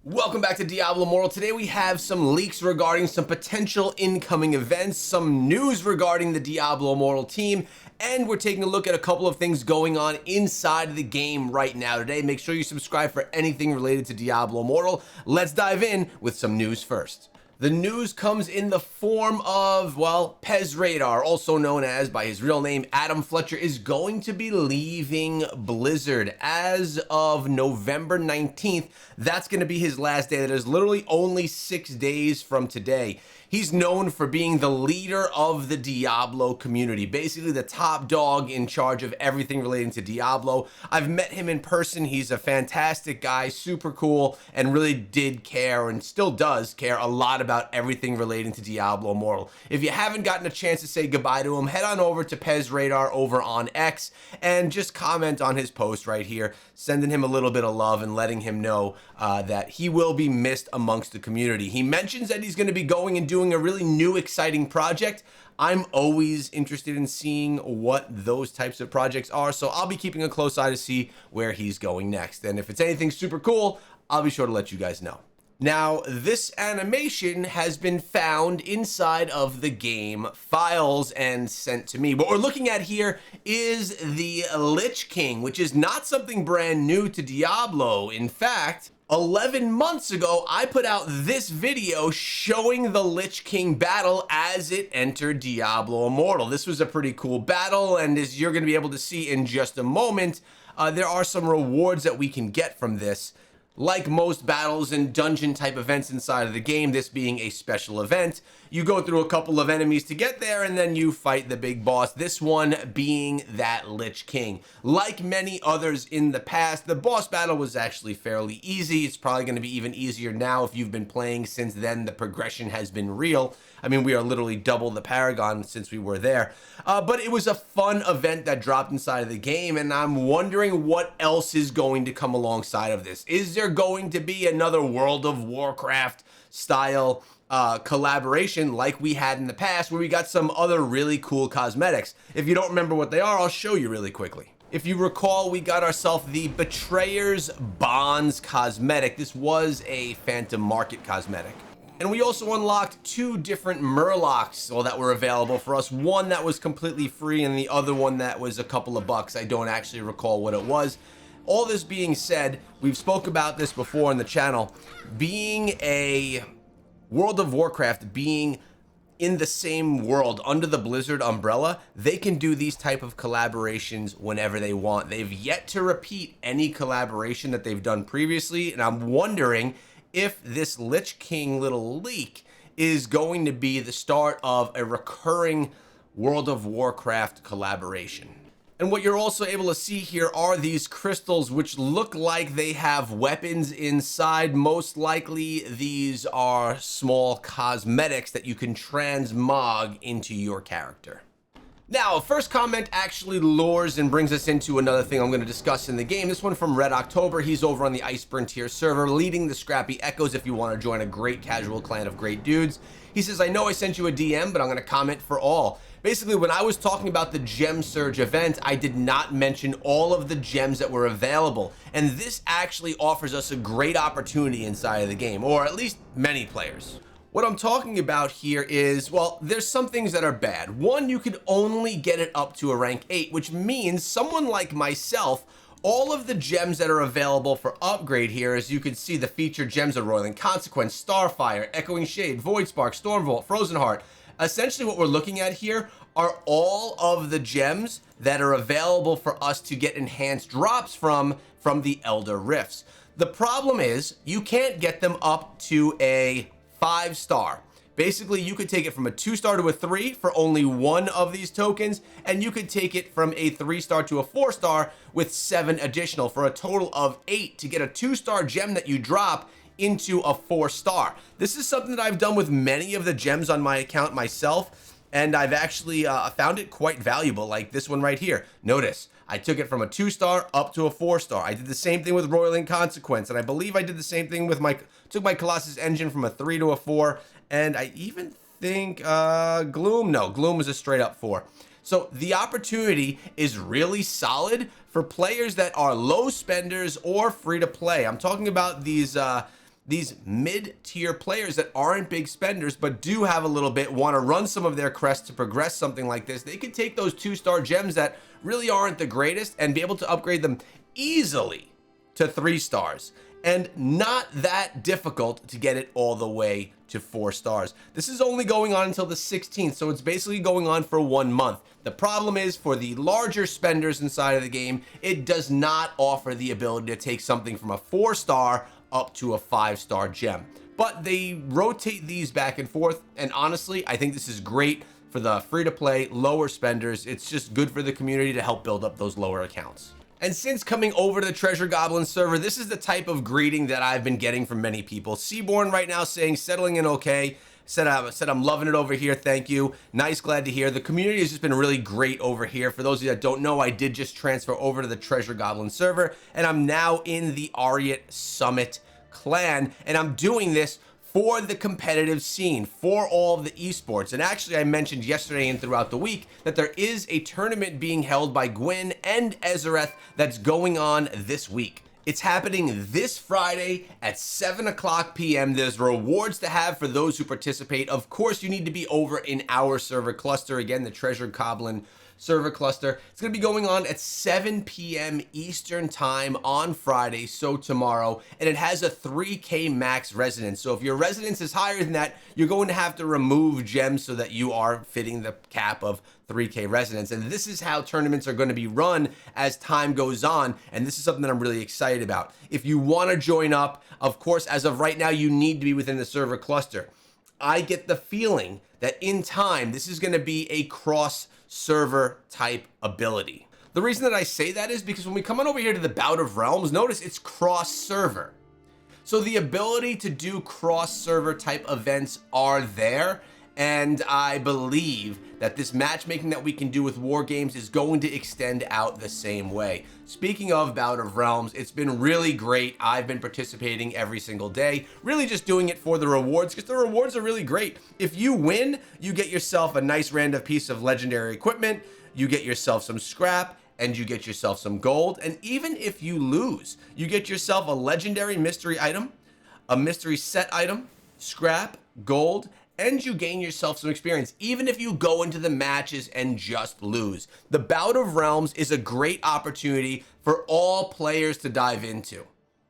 Welcome back to Diablo Immortal. Today we have some leaks regarding some potential incoming events, some news regarding the Diablo Immortal team, and we're taking a look at a couple of things going on inside of the game right now today. Make sure you subscribe for anything related to Diablo Immortal. Let's dive in with some news first. The news comes in the form of, well, Pez Radar, also known as by his real name, Adam Fletcher, is going to be leaving Blizzard as of November 19th. That's going to be his last day. That is literally only 6 days from today. He's known for being the leader of the Diablo community, basically the top dog in charge of everything relating to Diablo. I've met him in person. He's a fantastic guy, super cool, and really did care and still does care a lot about everything relating to Diablo Immortal. If you haven't gotten a chance to say goodbye to him, head on over to Pez Radar over on X and just comment on his post right here, sending him a little bit of love and letting him know that he will be missed amongst the community. He mentions that he's going to be going and doing a really new, exciting project. I'm always interested in seeing what those types of projects are, so I'll be keeping a close eye to see where he's going next. And if it's anything super cool, I'll be sure to let you guys know. Now, this animation has been found inside of the game files and sent to me. What we're looking at here is the Lich King, which is not something brand new to Diablo. In fact, 11 months ago, I put out this video showing the Lich King battle as it entered Diablo Immortal. This was a pretty cool battle, and as you're going to be able to see in just a moment, there are some rewards that we can get from this. Like most battles and dungeon type events inside of the game, this being a special event, you go through a couple of enemies to get there and then you fight the big boss, this one being that Lich King. Like many others in the past, the boss battle was actually fairly easy. It's probably going to be even easier now if you've been playing since then. The progression has been real. I mean, we are literally double the Paragon since we were there. But it was a fun event that dropped inside of the game, and I'm wondering what else is going to come alongside of this. Is there going to be another World of Warcraft style collaboration like we had in the past, where we got some other really cool cosmetics? If you don't remember what they are, I'll show you really quickly. If you recall, we got ourselves the Betrayer's Bonds cosmetic. This was a Phantom Market cosmetic. And we also unlocked two different Murlocs that were available for us. One that was completely free and the other one that was a couple of bucks. I don't actually recall what it was. All this being said, we've spoke about this before on the channel. Being a World of Warcraft, being in the same world under the Blizzard umbrella, they can do these type of collaborations whenever they want. They've yet to repeat any collaboration that they've done previously, and I'm wondering if this Lich King little leak is going to be the start of a recurring World of Warcraft collaboration. And what you're also able to see here are these crystals, which look like they have weapons inside. Most likely these are small cosmetics that you can transmog into your character. Now, first comment actually lures and brings us into another thing I'm going to discuss in the game. This one from Red October. He's over on the Iceburn tier server, leading the Scrappy Echoes if you want to join a great casual clan of great dudes. He says, I know I sent you a DM, but I'm going to comment for all. Basically, when I was talking about the Gem Surge event, I did not mention all of the gems that were available. And this actually offers us a great opportunity inside of the game, or at least many players. What I'm talking about here is, well, there's some things that are bad. One, you could only get it up to a rank 8, which means someone like myself, all of the gems that are available for upgrade here, as you can see, the featured gems of Roiling Consequence, Starfire, Echoing Shade, Voidspark, Stormvault, Frozen Heart. Essentially what we're looking at here are all of the gems that are available for us to get enhanced drops from the Elder Rifts. The problem is you can't get them up to a 5-star. Basically, you could take it from a 2-star to a 3 for only one of these tokens, and you could take it from a 3-star to a 4-star with 7 additional for a total of 8 to get a 2-star gem that you drop into a 4-star. This is something that I've done with many of the gems on my account myself, and I've actually found it quite valuable, like this one right here. Notice, I took it from a 2-star up to a 4-star. I did the same thing with Roiling Consequence, and I believe I did the same thing with took my Colossus Engine from a 3 to a 4, and I even think Gloom was a straight up 4. So the opportunity is really solid for players that are low spenders or free to play. I'm talking about these these mid-tier players that aren't big spenders but do have a little bit, want to run some of their crests to progress something like this, they can take those 2-star gems that really aren't the greatest and be able to upgrade them easily to 3 stars. And not that difficult to get it all the way to 4 stars. This is only going on until the 16th, so it's basically going on for 1 month. The problem is, for the larger spenders inside of the game, it does not offer the ability to take something from a 4-star up to a 5-star gem. But they rotate these back and forth, and honestly, I think this is great for the free-to-play, lower spenders. It's just good for the community to help build up those lower accounts. And since coming over to the Treasure Goblin server, this is the type of greeting that I've been getting from many people. Seaborn right now saying, settling in okay. Said I'm loving it over here, thank you. Nice, glad to hear. The community has just been really great over here. For those of you that don't know, I did just transfer over to the Treasure Goblin server, and I'm now in the Ariat Summit clan, and I'm doing this for the competitive scene, for all of the esports. And actually, I mentioned yesterday and throughout the week that there is a tournament being held by Gwyn and Ezereth that's going on this week. It's happening this Friday at 7:00 p.m. There's rewards to have for those who participate. Of course, you need to be over in our server cluster. Again, the Treasure Goblin server cluster. It's going to be going on at 7 p.m. Eastern time on Friday, so tomorrow, and it has a 3K max resonance. So if your resonance is higher than that, you're going to have to remove gems so that you are fitting the cap of 3K resonance. And this is how tournaments are going to be run as time goes on, and this is something that I'm really excited about. If you want to join up, of course, as of right now, you need to be within the server cluster. I get the feeling that in time, this is going to be a cross-server type ability. The reason that I say that is because when we come on over here to the Bout of Realms, notice it's cross-server. So the ability to do cross-server type events are there, and I believe that this matchmaking that we can do with war games is going to extend out the same way. Speaking of Bout of Realms, it's been really great. I've been participating every single day, really just doing it for the rewards, because the rewards are really great. If you win, you get yourself a nice random piece of legendary equipment, you get yourself some scrap, and you get yourself some gold. And even if you lose, you get yourself a legendary mystery item, a mystery set item, scrap, gold, and you gain yourself some experience, even if you go into the matches and just lose. The Bout of Realms is a great opportunity for all players to dive into.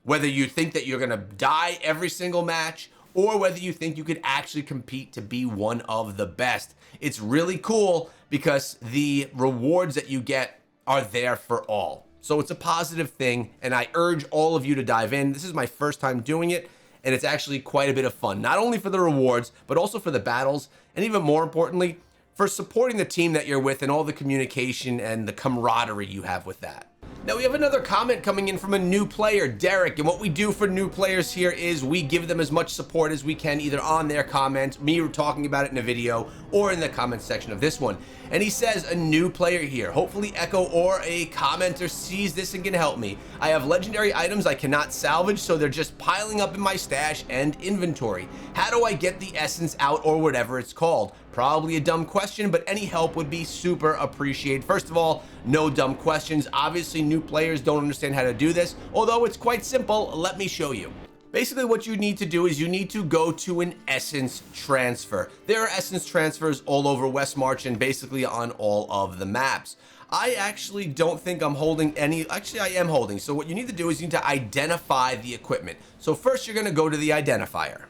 Whether you think that you're gonna die every single match, or whether you think you could actually compete to be one of the best. It's really cool because the rewards that you get are there for all. So it's a positive thing, and I urge all of you to dive in. This is my first time doing it, and it's actually quite a bit of fun, not only for the rewards, but also for the battles, and even more importantly, for supporting the team that you're with and all the communication and the camaraderie you have with that. Now we have another comment coming in from a new player, Derek, and what we do for new players here is we give them as much support as we can, either on their comments, me talking about it in a video, or in the comment section of this one. And he says, a new player here. Hopefully Echo or a commenter sees this and can help me. I have legendary items I cannot salvage, so they're just piling up in my stash and inventory. How do I get the essence out, or whatever it's called? Probably a dumb question, but any help would be super appreciated. First of all, no dumb questions. Obviously, new players don't understand how to do this, although it's quite simple. Let me show you. Basically, what you need to do is you need to go to an essence transfer. There are essence transfers all over West March and basically on all of the maps. I actually don't think I'm holding any. Actually, I am holding. So what you need to do is you need to identify the equipment. So first, you're going to go to the identifier.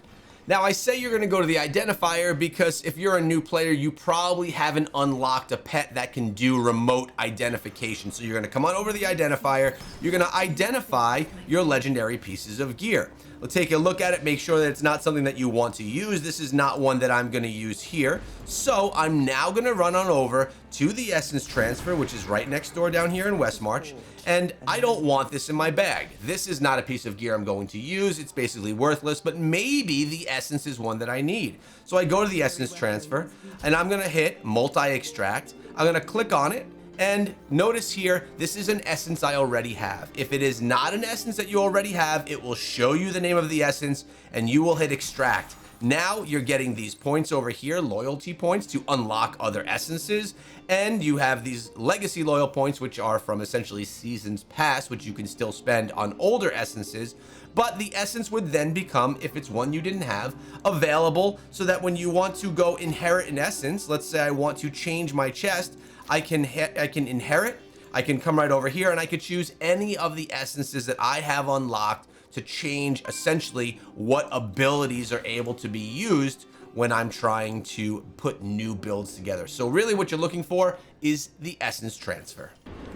Now, I say you're going to go to the identifier because if you're a new player, you probably haven't unlocked a pet that can do remote identification. So you're going to come on over to the identifier. You're going to identify your legendary pieces of gear. We'll take a look at it, make sure that it's not something that you want to use. This is not one that I'm going to use here. So I'm now going to run on over to the essence transfer, which is right next door down here in West March. And I don't want this in my bag. This is not a piece of gear I'm going to use. It's basically worthless, but maybe the essence is one that I need. So I go to the essence transfer and I'm going to hit multi-extract. I'm going to click on it. And notice here, this is an essence I already have. If it is not an essence that you already have, it will show you the name of the essence and you will hit extract. Now you're getting these points over here, loyalty points, to unlock other essences, and you have these legacy loyal points, which are from essentially seasons past, which you can still spend on older essences, but the essence would then become, if it's one you didn't have, available, so that when you want to go inherit an essence, let's say I want to change my chest, I can inherit, I can come right over here, and I could choose any of the essences that I have unlocked to change essentially what abilities are able to be used when I'm trying to put new builds together. So really what you're looking for is the essence transfer.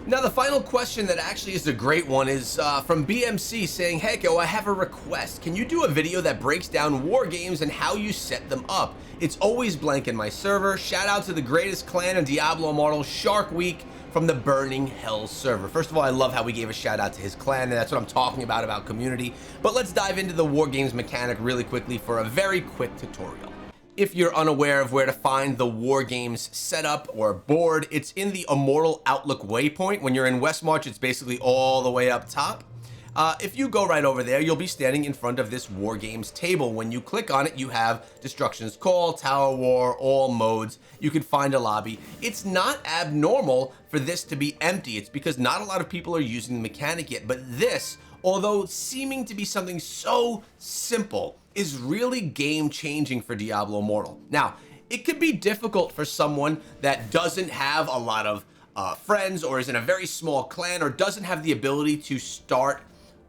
Now the final question that actually is a great one is from BMC saying, Hecko, I have a request. Can you do a video that breaks down war games and how you set them up? It's always blank in my server. Shout out to the greatest clan in Diablo Immortal, Shark Week, from the Burning Hell server. First of all, I love how we gave a shout out to his clan, and that's what I'm talking about community. But let's dive into the war games mechanic really quickly for a very quick tutorial. If you're unaware of where to find the war games setup or board, it's in the Immortal Outlook waypoint. When you're in Westmarch, it's basically all the way up top. If you go right over there, you'll be standing in front of this War Games table. When you click on it, you have Destruction's Call, Tower War, all modes. You can find a lobby. It's not abnormal for this to be empty. It's because not a lot of people are using the mechanic yet. But this, although seeming to be something so simple, is really game-changing for Diablo Immortal. Now, it could be difficult for someone that doesn't have a lot of friends, or is in a very small clan, or doesn't have the ability to start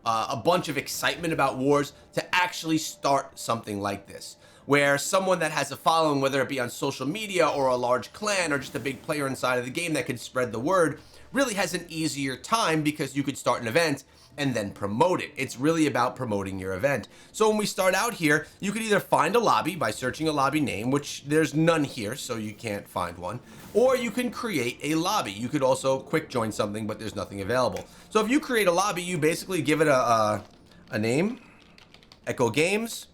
a bunch of excitement about wars, to actually start something like this, where someone that has a following, whether it be on social media or a large clan or just a big player inside of the game that could spread the word, really has an easier time, because you could start an event and then promote it. It's really about promoting your event. So when we start out here, you could either find a lobby by searching a lobby name, which there's none here, so you can't find one, or you can create a lobby. You could also quick join something, but there's nothing available. So if you create a lobby, you basically give it a name, Echo Games.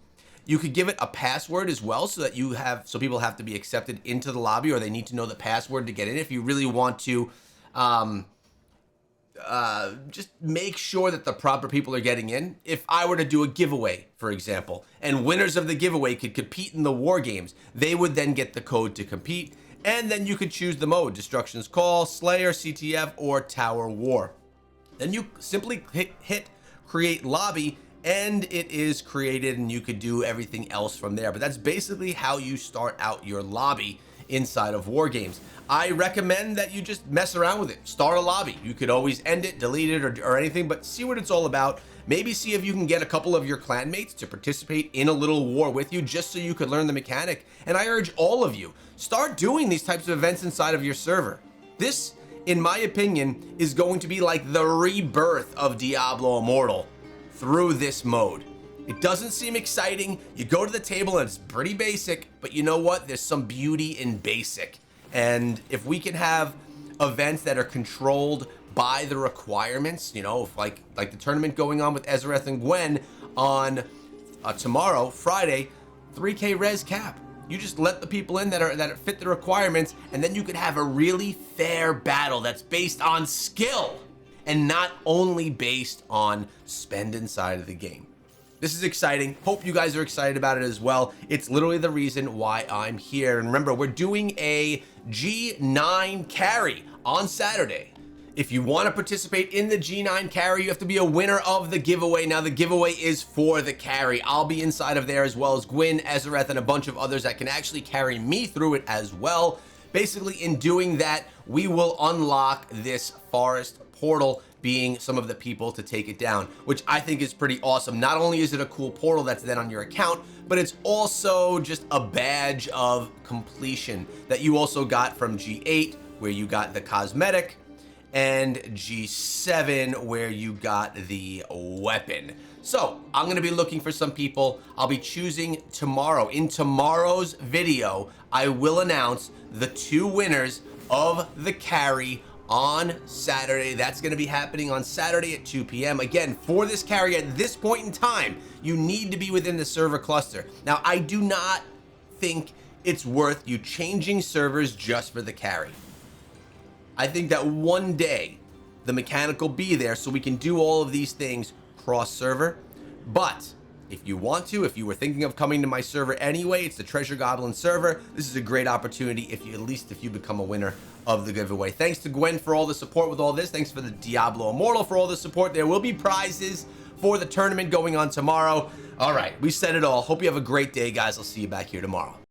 You could give it a password as well, so that so people have to be accepted into the lobby, or they need to know the password to get in. If you really want to just make sure that the proper people are getting in. If I were to do a giveaway, for example, and winners of the giveaway could compete in the war games, they would then get the code to compete, and then you could choose the mode, Destruction's Call, Slayer, CTF, or Tower War. Then you simply hit create lobby, and it is created, and you could do everything else from there. But that's basically how you start out your lobby inside of war games. I recommend that you just mess around with it. Start a lobby. You could always end it, delete it, or anything, but see what it's all about. Maybe see if you can get a couple of your clanmates to participate in a little war with you, just so you could learn the mechanic. And I urge all of you, start doing these types of events inside of your server. This, in my opinion, is going to be like the rebirth of Diablo Immortal through this mode. It doesn't seem exciting. You go to the table and it's pretty basic, but you know what? There's some beauty in basic. And if we can have events that are controlled by the requirements, you know, like the tournament going on with Ezereth and Gwen on tomorrow, Friday, 3K res cap. You just let the people in that fit the requirements, and then you could have a really fair battle that's based on skill and not only based on spend inside of the game. This is exciting. Hope you guys are excited about it as well. It's literally the reason why I'm here. And remember, we're doing a G9 carry on Saturday. If you want to participate in the G9 carry, you have to be a winner of the giveaway. Now, the giveaway is for the carry. I'll be inside of there, as well as Gwyn, Ezereth, and a bunch of others that can actually carry me through it as well. Basically, in doing that, we will unlock this forest portal, being some of the people to take it down, which I think is pretty awesome. Not only is it a cool portal that's then on your account, but it's also just a badge of completion that you also got from G8, where you got the cosmetic, and G7, where you got the weapon. So I'm going to be looking for some people. I'll be choosing tomorrow. In tomorrow's video, I will announce the 2 winners of the carry on Saturday. That's going to be happening on Saturday at 2 p.m. Again, for this carry at this point in time, you need to be within the server cluster. Now, I do not think it's worth you changing servers just for the carry. I think that one day the mechanic will be there so we can do all of these things cross server, but if you want to, if you were thinking of coming to my server anyway, it's the Treasure Goblin server. This is a great opportunity if you become a winner of the giveaway. Thanks to Gwen for all the support with all this. Thanks for the Diablo Immortal for all the support. There will be prizes for the tournament going on tomorrow. All right, we said it all. Hope you have a great day, guys. I'll see you back here tomorrow.